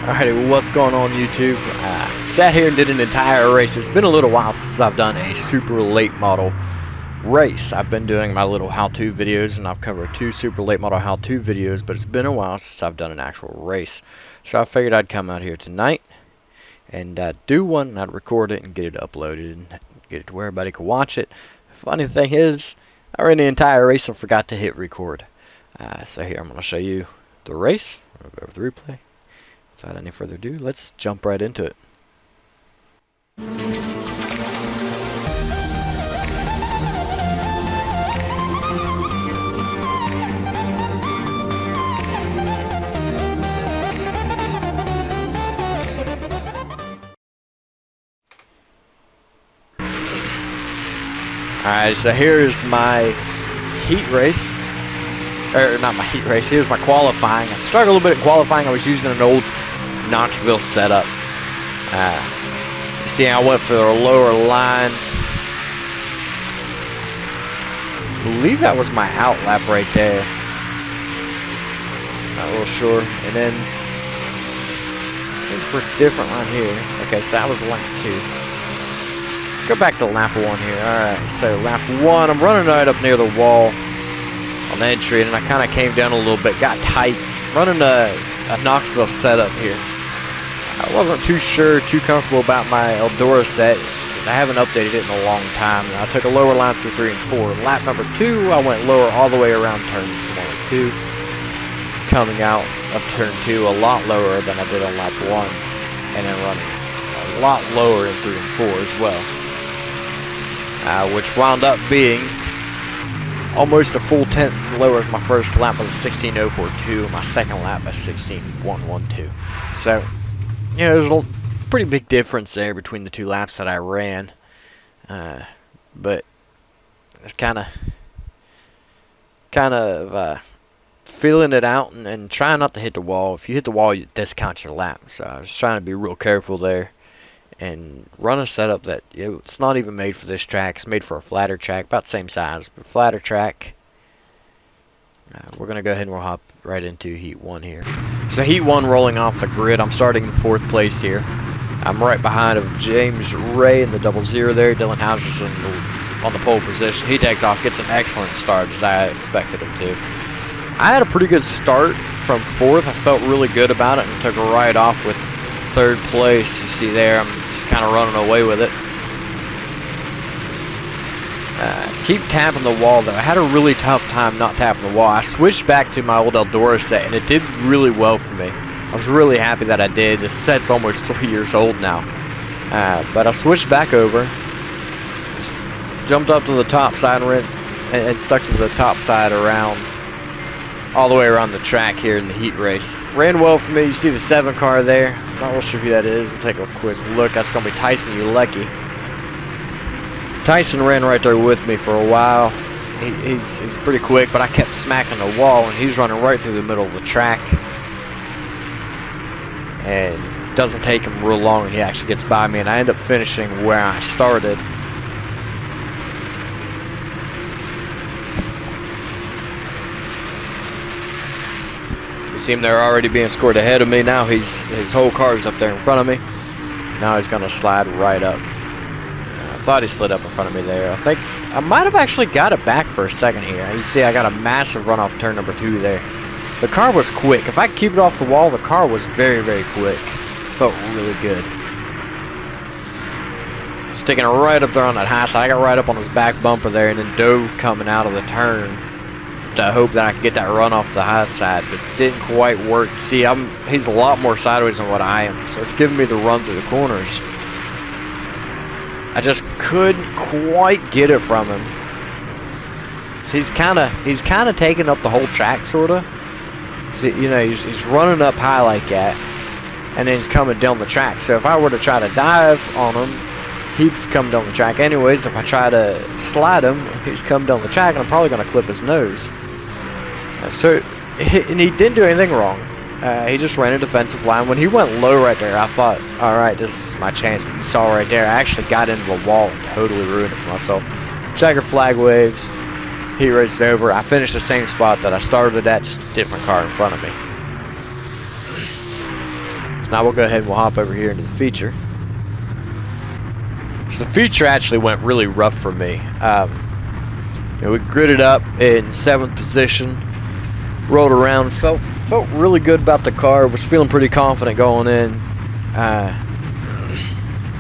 Alrighty, well, what's going on YouTube? Sat here and did an entire race. It's been a little while since I've done a super late model race. I've been doing my little how-to videos, and I've covered 2 super late model how-to videos, but it's been a while since I've done an actual race. So I figured I'd come out here tonight and do one, and I'd record it and get it uploaded and get it to where everybody can watch it. Funny thing is, I ran the entire race and forgot to hit record. So here I'm going to show you the race. I'll go over the replay. Without any further ado, let's jump right into it. Alright, so here's my heat race. Or not my heat race, here's my qualifying. I struggled a little bit in qualifying. I was using an old Knoxville setup. You see, I went for the lower line. I believe that was my out lap right there. Not real sure. And then for a different line here. Okay, so that was lap 2. Let's go back to lap 1 here. Alright, so lap 1, I'm running right up near the wall on the entry, and I kind of came down a little bit, got tight, running a Knoxville setup here. I wasn't too comfortable about my Eldora set because I haven't updated it in a long time. And I took a lower line through 3 and 4. Lap number 2, I went lower all the way around turns 1 and 2, coming out of turn 2 a lot lower than I did on lap 1, and then running a lot lower in 3 and 4 as well, which wound up being almost a full tenth lower as my first lap was a 16.042, my second lap was 16.112. So, you know, there's a pretty big difference there between the 2 laps that I ran. But it's kind of feeling it out and trying not to hit the wall. If you hit the wall, you discount your lap. So I was trying to be real careful there and run a setup that, you know, it's not even made for this track. It's made for a flatter track, about the same size, but flatter track. We're going to go ahead and we'll hop right into Heat 1 here. So Heat 1 rolling off the grid. I'm starting in 4th place here. I'm right behind of James Ray in the 00 there. Dylan Hauser's on the pole position. He takes off, gets an excellent start as I expected him to. I had a pretty good start from 4th. I felt really good about it and took a ride off with 3rd place. You see there, I'm just kind of running away with it. Keep tapping the wall though. I had a really tough time not tapping the wall. I switched back to my old Eldora set and it did really well for me. I was really happy that I did. The set's almost 3 years old now. But I switched back over, jumped up to the top side and stuck to the top side around, all the way around the track here in the heat race. Ran well for me. You see the 7 car there. I'm not real sure who that is. We'll take a quick look. That's going to be Tyson Ulecki. Tyson ran right there with me for a while. He's pretty quick, but I kept smacking the wall, and he's running right through the middle of the track. And it doesn't take him real long, and he actually gets by me, and I end up finishing where I started. You see him there already being scored ahead of me. Now his whole car's up there in front of me. Now he's going to slide right up. I thought he slid up in front of me there. I think I might have actually got it back for a second here. You see I got a massive run off turn number 2 there. The car was quick. If I could keep it off the wall, the car was very, very quick. Felt really good. Sticking it right up there on that high side. I got right up on his back bumper there and then dove coming out of the turn to hope that I could get that run off the high side, but it didn't quite work. See, he's a lot more sideways than what I am, so it's giving me the run through the corners. I just couldn't quite get it from him. So he's kind of taking up the whole track, sort of. See, you know, he's running up high like that, and then he's coming down the track. So if I were to try to dive on him, he'd come down the track anyways. If I try to slide him, he's come down the track, and I'm probably going to clip his nose. And he didn't do anything wrong. He just ran a defensive line. When he went low right there, I thought, alright, this is my chance. But you saw right there, I actually got into the wall and totally ruined it for myself. Checker flag waves. Heat race over. I finished the same spot that I started at, just a different car in front of me. now we'll go ahead and we'll hop over here into the feature. So the feature actually went really rough for me. We gridded up in 7th position, rolled around, felt really good about the car, was feeling pretty confident going in.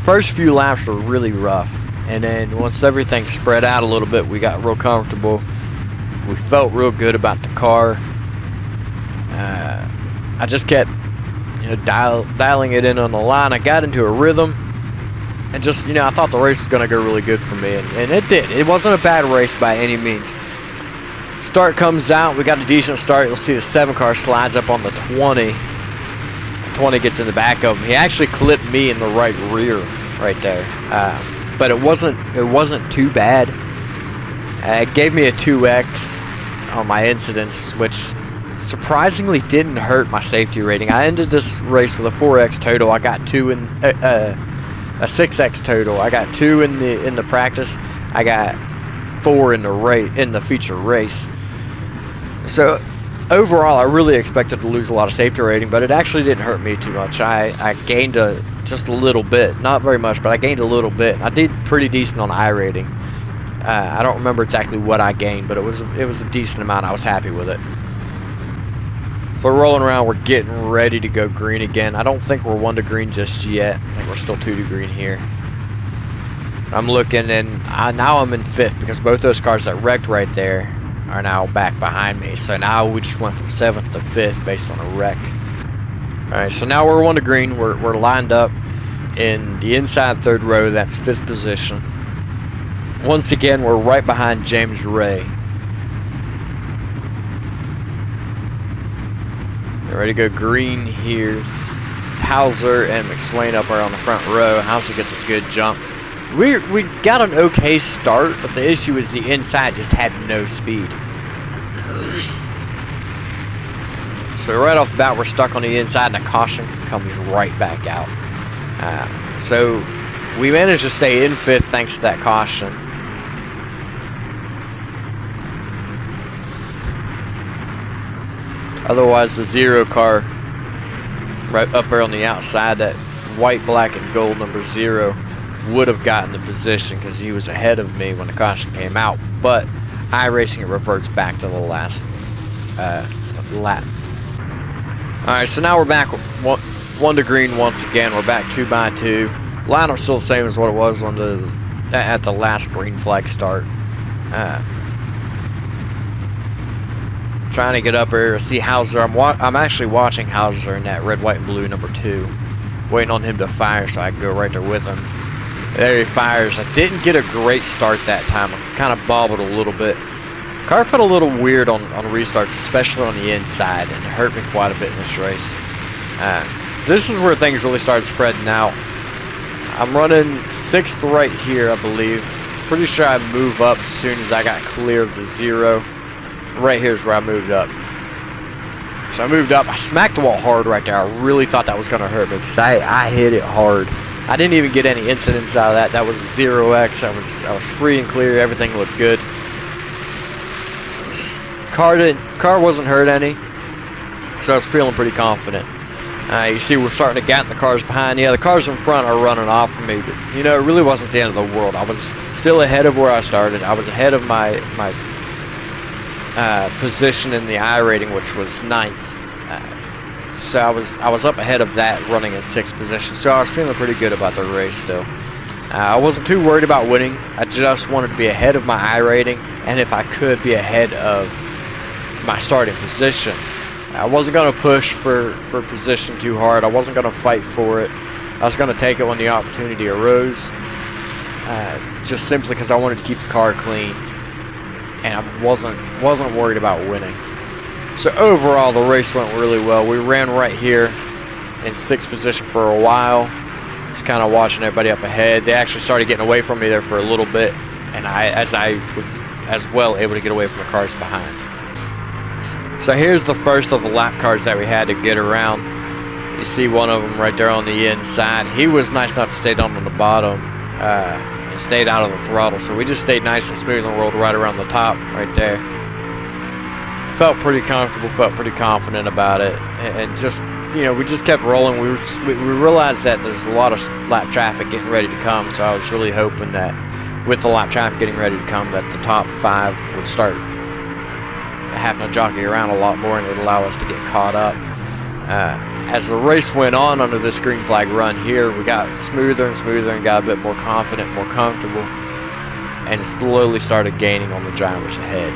First few laps were really rough, and then once everything spread out a little bit, we got real comfortable. We felt real good about the car. I just kept dialing it in on the line. I got into a rhythm, and just I thought the race was going to go really good for me, and it did. It wasn't a bad race by any means. Start comes out, we got a decent start. You'll see the 7 car slides up on the 20. 20 gets in the back of him. He actually clipped me in the right rear right there, but it wasn't too bad. It gave me a 2x on my incidents, which surprisingly didn't hurt my safety rating. I ended this race with a 4x total. I got 2 in a 6x total. I got 2 in the practice. I got 4 in the feature race. So overall, I really expected to lose a lot of safety rating, but it actually didn't hurt me too much. I gained just a little bit, not very much, but I gained a little bit. I did pretty decent on iRating. I don't remember exactly what I gained, but it was a decent amount. I was happy with it. So we're rolling around. We're getting ready to go green again. I don't think we're 1 to green just yet. I think we're still 2 to green here. I'm looking, and now I'm in 5th because both those cars that wrecked right there are now back behind me. So now we just went from 7th to 5th based on a wreck. Alright, so now we're 1 to green. We're lined up in the inside 3rd row. That's 5th position. Once again, we're right behind James Ray. We're ready to go green here. Hauser and McSwain up there on the front row. Hauser gets a good jump. We got an okay start, but the issue is the inside just had no speed. So right off the bat, we're stuck on the inside, and a caution comes right back out. So we managed to stay in 5th thanks to that caution. Otherwise, the 0 car right up there on the outside, that white, black, and gold number 0, would have gotten the position because he was ahead of me when the caution came out. But iRacing, it reverts back to the last lap. Alright, so now we're back 1 to green once again. We're back 2 by 2. Lineup's still the same as what it was on at the last green flag start. Trying to get up here, see Hauser. I'm actually watching Hauser in that red, white, and blue number 2, waiting on him to fire so I can go right there with him. There he fires. I didn't get a great start that time. I kind of bobbled a little bit. Car felt a little weird on restarts, especially on the inside, and it hurt me quite a bit in this race. This is where things really started spreading out. I'm running 6th right here, I believe. Pretty sure I move up as soon as I got clear of the 0. Right here is where I moved up. So I moved up. I smacked the wall hard right there. I really thought that was going to hurt me because I hit it hard. I didn't even get any incidents out of that. That was a 0x. I was free and clear. Everything looked good. Car wasn't hurt any, so I was feeling pretty confident. You see, we're starting to get the cars behind. Yeah, the cars in front are running off from me, but it really wasn't the end of the world. I was still ahead of where I started. I was ahead of my position in the iRating, which was 9th. So I was up ahead of that, running in 6th position. So I was feeling pretty good about the race still. I wasn't too worried about winning. I just wanted to be ahead of my iRating, and if I could, be ahead of my starting position. I wasn't going to push for position too hard. I wasn't going to fight for it. I was going to take it when the opportunity arose, just simply because I wanted to keep the car clean, and I wasn't worried about winning. So overall, the race went really well. We ran right here in 6th position for a while. Just kind of watching everybody up ahead. They actually started getting away from me there for a little bit, and I was as well able to get away from the cars behind. So here's the first of the lap cars that we had to get around. You see one of them right there on the inside. He was nice enough to stay down on the bottom and stayed out of the throttle. So we just stayed nice and smooth and rolled right around the top right there. Felt pretty comfortable, felt pretty confident about it, and just you know, we just kept rolling. We realized that there's a lot of lap traffic getting ready to come, so I was really hoping that with the lap traffic getting ready to come, that the top 5 would start having to jockey around a lot more, and it would allow us to get caught up. As the race went on under this green flag run here, we got smoother and smoother and got a bit more confident, more comfortable, and slowly started gaining on the drivers ahead.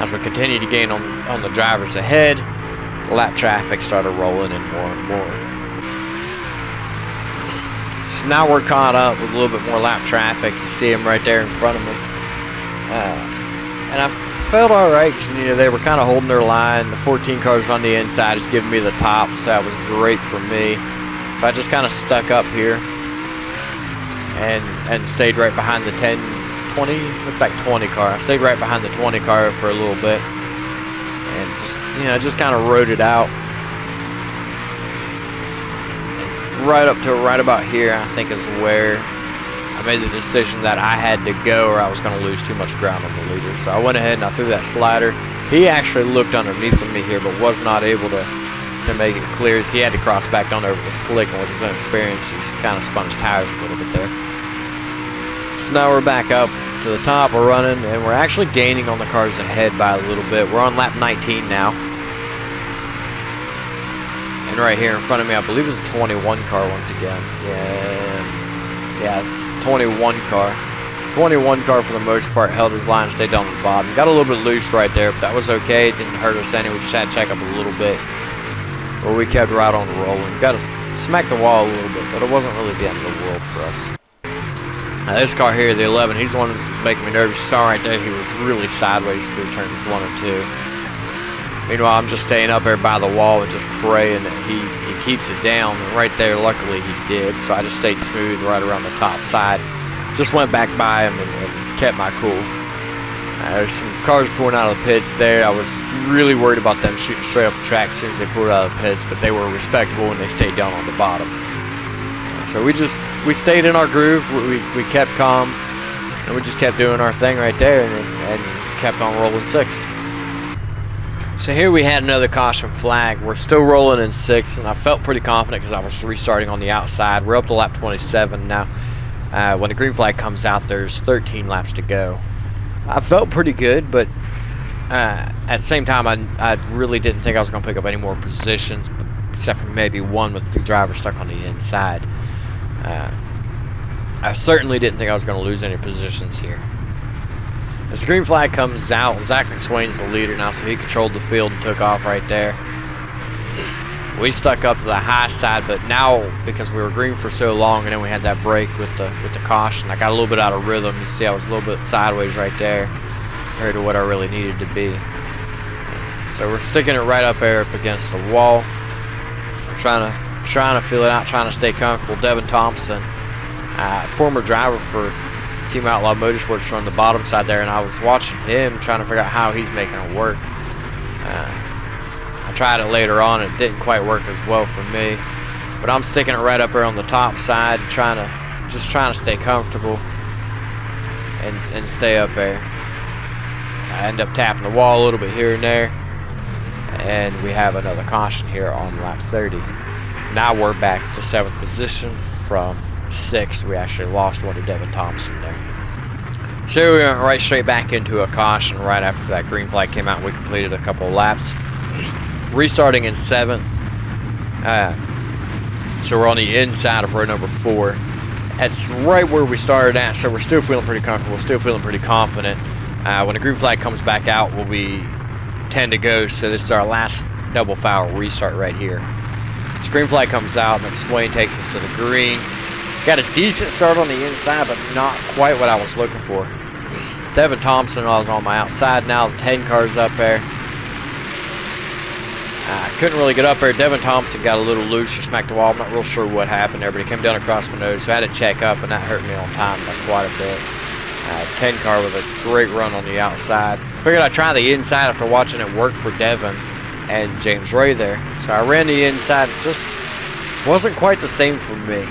As we continued to gain on the drivers ahead, lap traffic started rolling in more and more. So now we're caught up with a little bit more lap traffic. You see them right there in front of me. And I felt alright, because you know, they were kind of holding their line. The 14 cars on the inside is giving me the top, so that was great for me. So I just kind of stuck up here and stayed right behind the 20, looks like 20 car. I stayed right behind the 20 car for a little bit, and just, you know, just kind of rode it out. And right up to right about here, I think, is where I made the decision that I had to go, or I was going to lose too much ground on the leader. So I went ahead and I threw that slider. He actually looked underneath of me here, but was not able to make it clear. So he had to cross back down over the slick, and with his own experience, he's kind of spun his tires a little bit there. So now we're back up to the top, we're running, and we're actually gaining on the cars ahead by a little bit. We're on lap 19 now. And right here in front of me, I believe it's a 21 car once again. Yeah, it's 21 car. 21 car for the most part held his line, stayed down at the bottom. Got a little bit loose right there, but that was okay. It didn't hurt us any. We just had to check up a little bit. But we kept right on rolling. Got to smack the wall a little bit, but it wasn't really the end of the world for us. Now this car here, the 11, he's the one that was making me nervous. You saw right there, he was really sideways through turns 1 and 2. Meanwhile, I'm just staying up there by the wall and just praying that he keeps it down. And right there, luckily he did. So I just stayed smooth right around the top side. Just went back by him and kept my cool. There's some cars pulling out of the pits there. I was really worried about them shooting straight up the track as soon as they pulled out of the pits, but they were respectable and they stayed down on the bottom. So we stayed in our groove. We kept calm, and we just kept doing our thing right there, and kept on rolling 6. So here we had another caution flag. We're still rolling in 6, and I felt pretty confident because I was restarting on the outside. We're up to lap 27 now. When the green flag comes out, there's 13 laps to go. I felt pretty good, but at the same time, I really didn't think I was going to pick up any more positions, except for maybe one with the driver stuck on the inside. I certainly didn't think I was going to lose any positions here. As the green flag comes out, Zach McSwain's the leader now, so he controlled the field and took off right there. We stuck up to the high side, but now, because we were green for so long and then we had that break with the caution, I got a little bit out of rhythm. You see I was a little bit sideways right there compared to what I really needed to be. So we're sticking it right up there up against the wall. We're trying to feel it out, trying to stay comfortable. Devin Thompson, former driver for Team Outlaw Motorsports, on the bottom side there, and I was watching him trying to figure out how he's making it work. I tried it later on, and it didn't quite work as well for me, but I'm sticking it right up there on the top side, trying to stay comfortable and stay up there. I end up tapping the wall a little bit here and there, and we have another caution here on lap 30. Now we're back to 7th position from 6th. We actually lost one to Devin Thompson there. So we went right straight back into a caution right after that green flag came out. We completed a couple of laps, restarting in 7th. So we're on the inside of row number 4. That's right where we started at, so we're still feeling pretty comfortable, still feeling pretty confident. When the green flag comes back out, we'll be 10 to go, so this is our last double foul restart right here. The green flag comes out, McSwain takes us to the green. Got a decent start on the inside, but not quite what I was looking for. Devin Thompson was on my outside now, 10 cars up there. I couldn't really get up there. Devin Thompson got a little loose or smacked the wall. I'm not real sure what happened there, but he came down across my nose, so I had to check up, and that hurt me on time by quite a bit. 10 car with a great run on the outside. Figured I'd try the inside after watching it work for Devin and James Ray there. So I ran the inside. It just wasn't quite the same for me.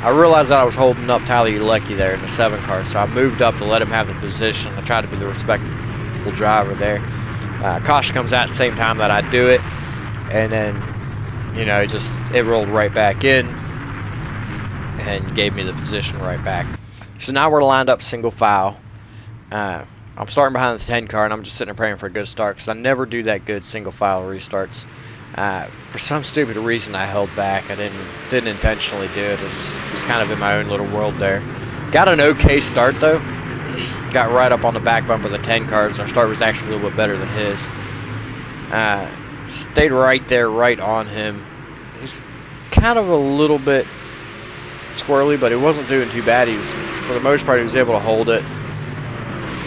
I realized that I was holding up Tyler Ulecki there in the 7 car, so I moved up to let him have the position. I tried to be the respectable driver there. Caution comes out at the same time that I do it, and then, you know, it rolled right back in and gave me the position right back. So now we're lined up single file. I'm starting behind the 10 car, and I'm just sitting there praying for a good start, because I never do that good single file restarts. For some stupid reason, I held back. I didn't intentionally do it. It was kind of in my own little world there. Got an okay start though. Got right up on the back bumper of the 10 cars. Our start was actually a little bit better than his. Stayed right there, right on him. He's kind of a little bit squirrely, but he wasn't doing too bad. For the most part, he was able to hold it.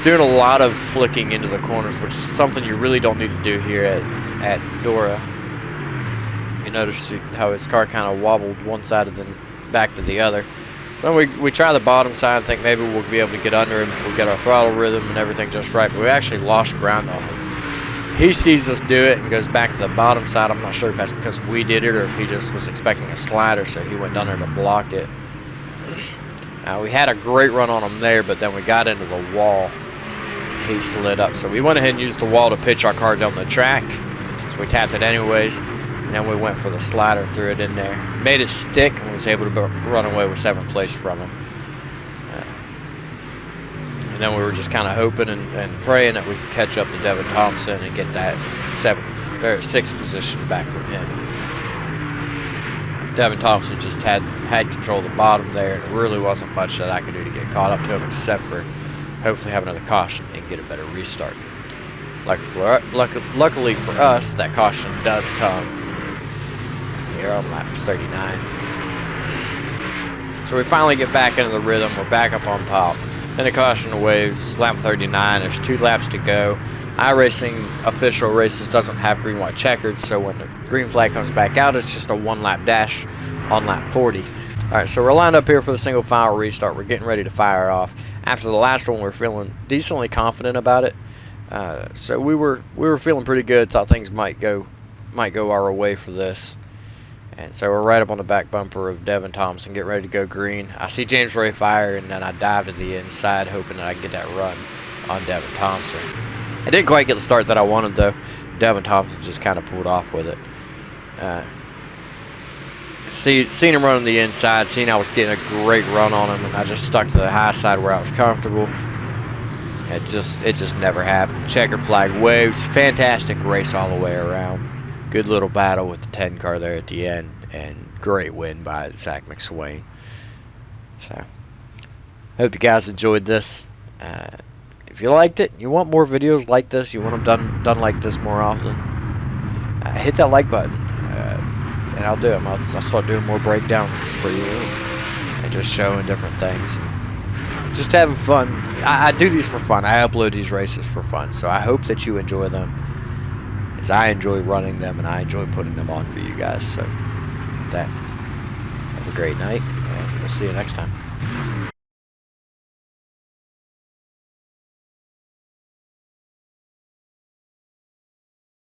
Doing a lot of flicking into the corners, which is something you really don't need to do here at Eldora. You notice how his car kind of wobbled one side of the back to the other. So we try the bottom side and think maybe we'll be able to get under him if we get our throttle rhythm and everything just right, but we actually lost ground on him. He sees us do it and goes back to the bottom side. I'm not sure if that's because we did it or if he just was expecting a slider, so he went down there to block it. We had a great run on him there, but then we got into the wall. He slid up, so we went ahead and used the wall to pitch our car down the track, since we tapped it anyways, and then we went for the slider and threw it in there. Made it stick and was able to run away with 7th place from him. And then we were just kind of hoping and praying that we could catch up to Devin Thompson and get that 6th position back from him. Devin Thompson just had control of the bottom there, and there really wasn't much that I could do to get caught up to him except for hopefully have another caution and get a better restart. Luckily for us, that caution does come here on lap 39. So we finally get back into the rhythm. We're back up on top. Then the caution waves, lap 39. There's 2 laps to go. iRacing official races doesn't have green, white, checkered, so when the green flag comes back out, it's just a 1-lap dash on lap 40. Alright, so we're lined up here for the single file restart. We're getting ready to fire off. After the last one, we're feeling decently confident about it. So we were feeling pretty good. Thought things might go our way for this. And so we're right up on the back bumper of Devin Thompson, getting ready to go green. I see James Ray fire, and then I dive to the inside, hoping that I can get that run on Devin Thompson. I didn't quite get the start that I wanted, though. Devin Thompson just kind of pulled off with it. Seen him running the inside, seen I was getting a great run on him, and I just stuck to the high side where I was comfortable. It just never happened. Checkered flag waves, fantastic race all the way around. Good little battle with the 10 car there at the end, and great win by Zach McSwain. So, hope you guys enjoyed this. If you liked it, you want more videos like this, you want them done like this more often, hit that like button. And I'll do them. I'll start doing more breakdowns for you and just showing different things. Just having fun. I do these for fun. I upload these races for fun. So I hope that you enjoy them, as I enjoy running them and I enjoy putting them on for you guys. So with that, have a great night, and we'll see you next time.